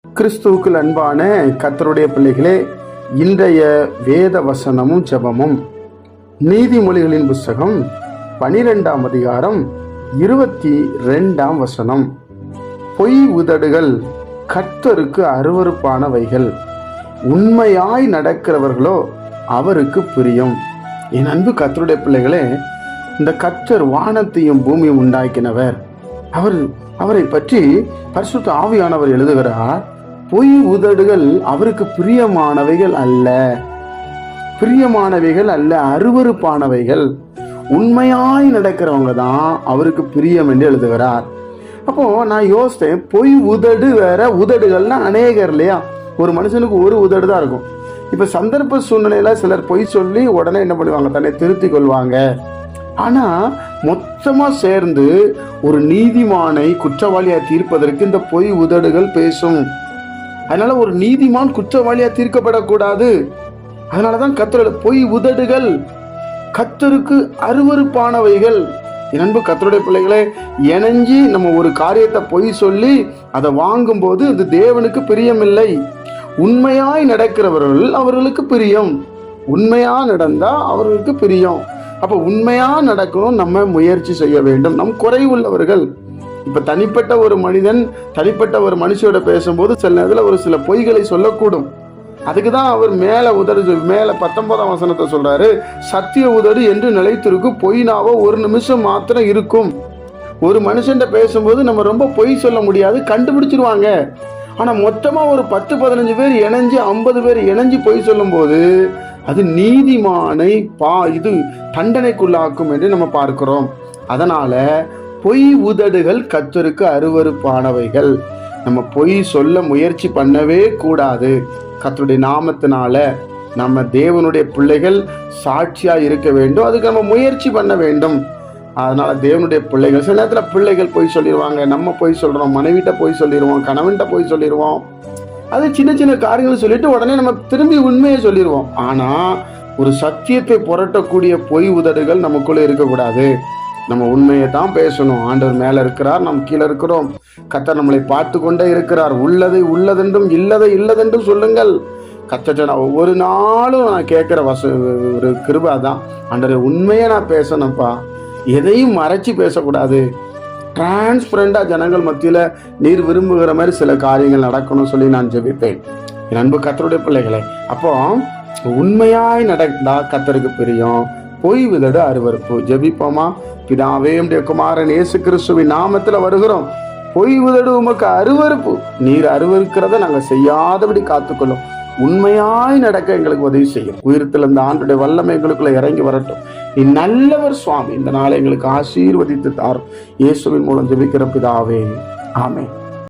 கிறிஸ்துவுக்குள் அன்பான கர்த்தருடைய பிள்ளைகளே, இன்றைய வேத வசனமும் ஜெபமும் நீதிமொழிகளின் புஸ்தகம் 12ஆம் அதிகாரம் 22ஆம் வசனம். பொய் உதடுகள் கர்த்தருக்கு அருவருப்பானவைகள், உண்மையாய் நடக்கிறவர்களோ அவருக்கு பிரியம். என் அன்பு கர்த்தருடைய பிள்ளைகளே, இந்த கர்த்தர் வானத்தையும் பூமியும் உண்டாக்கினவர். அவரை பற்றி பரிசுத்த ஆவியானவர் எழுதுகிறார், பொய் உதடுகள் அவருக்கு பிரியமானவைகள் அல்ல, அருவருப்பானவைகள். உண்மையாய் நடக்கிறவங்க தான் அவருக்கு பிரியம் என்று எழுதுகிறார். அப்போ நான் யோசித்தேன், பொய் உதடு வேற, உதடுகள்னா அநேகர் இல்லையா? ஒரு மனுஷனுக்கு ஒரு உதடு தான் இருக்கும். இப்ப சந்தர்ப்ப சூழ்நிலையில சிலர் பொய் சொல்லி உடனே என்ன பண்ணுவாங்க, தன்னை திருத்திக் கொள்வாங்க. ஆனா மொத்தமா சேர்ந்து ஒரு நீதிமானை குற்றவாளியா தீர்ப்பதற்கு இந்த பொய் உதடுகள் பேசும். அதனால ஒரு நீதிமான் குற்றவாளியா தீர்க்கப்படக்கூடாது. அதனாலதான் கர்த்தர் பொய் உதடுகள் கர்த்தருக்கு அருவருப்பானவைகள். என் அன்பு கர்த்தருடைய பிள்ளைகளே, இணைஞ்சி நம்ம ஒரு காரியத்தை பொய் சொல்லி அதை வாங்கும் போது அது தேவனுக்கு பிரியமில்லை. உண்மையாய் நடக்கிறவர்கள் அவர்களுக்கு பிரியம். உண்மையா நடந்தா அவர்களுக்கு பிரியம். அப்ப உண்மையா நடக்கணும், நம்ம முயற்சி செய்ய வேண்டும். நம் குறைவுள்ளவர்கள். இப்ப தனிப்பட்ட ஒரு மனிதன் தனிப்பட்ட ஒரு மனுஷியோட பேசும்போது சில நேரத்தில் ஒரு சில பொய்களை சொல்லக்கூடும். அதுக்குதான் அவர் மேல 19ஆம் வசனத்தை சொல்றாரு, சத்திய உதடு என்று நிலைத்திருக்கும், பொய்னாவோ ஒரு நிமிஷம் மாத்திரம் இருக்கும். ஒரு மனுஷன் பேசும்போது நம்ம ரொம்ப பொய் சொல்ல முடியாது, கண்டுபிடிச்சிருவாங்க. ஆனா மொத்தமா ஒரு 10-15 பேர் இணைஞ்சு 50 பேர் இணைஞ்சு பொய் சொல்லும் போது அது நீதிமானை இது தண்டனைக்குள்ளாக்கும் என்று நம்ம பார்க்கிறோம். அதனால பொய் உதடுகள் கர்த்தருக்கு அருவருப்பானவைகள். நம்ம பொய் சொல்ல முயற்சி பண்ணவே கூடாது. கர்த்தருடைய நாமத்தினால நம்ம தேவனுடைய பிள்ளைகள் சாட்சியா இருக்க வேண்டும். அதுக்கு நம்ம முயற்சி பண்ண வேண்டும். அதனால தேவனுடைய பிள்ளைகள், சில நேரத்தில் பிள்ளைகள் பொய் சொல்லிடுவாங்க, நம்ம பொய் சொல்றோம், மனைவிட்ட பொய் சொல்லிடுவோம், கணவன்கிட்ட பொய் சொல்லிடுவோம். அது சின்ன சின்ன காரியங்களை சொல்லிட்டு உடனே நம்ம திரும்பி உண்மையை சொல்லிடுவோம். ஆனா ஒரு சத்தியத்தை புரட்டக்கூடிய பொய் உதடுகள் நமக்குள்ள இருக்கக்கூடாது. நம்ம உண்மையை தான் பேசணும். ஆண்டவர் மேல இருக்கிறார், நம்ம கீழே இருக்கிறோம். கர்த்தர் நம்மளை பார்த்து கொண்டே இருக்கிறார். உள்ளதை உள்ளதென்றும் இல்லதை இல்லதென்றும் சொல்லுங்கள். கர்த்தர் நான் ஒவ்வொரு நாளும் நான் கேட்கிற ஒரு கிருபை தான், ஆண்டவர் உண்மையை நான் பேசணும்ப்பா, எதையும் மறைச்சு பேசக்கூடாது. டிரான்ஸ்பரண்டா ஜனங்கள் மத்தியில நீர் விரும்புகிற மாதிரி சில காரியங்கள் நடக்கணும் சொல்லி நான் ஜெபிப்பேன். என் அன்பு கர்த்தருடைய பிள்ளைகளை, அப்போ உண்மையாய் நடந்தா கர்த்தருக்கு பிரியம், பொய் உதடு அருவருப்பு. ஜெபிப்போமா? பிதாவே, உம்முடைய குமாரன் இயேசு கிறிஸ்துவின் நாமத்துல வருகிறோம். பொய் உதடு உமக்கு அருவருப்பு. நீர் அருவருக்கிறத நாங்க செய்யாதபடி காத்துக்கொள்ளும். உண்மையாய் நடக்க எங்களுக்கு உதவி செய்யும். உயிரத்தில் இந்த ஆண்டுடைய வல்லமை எங்களுக்குள்ள இறங்கி வரட்டும். நீ நல்லவர் சுவாமி. இந்த நாளை எங்களுக்கு ஆசீர்வதித்து தாரும். இயேசுவின் மூலம் ஜெபிக்கிற பிதாவே, ஆமென்.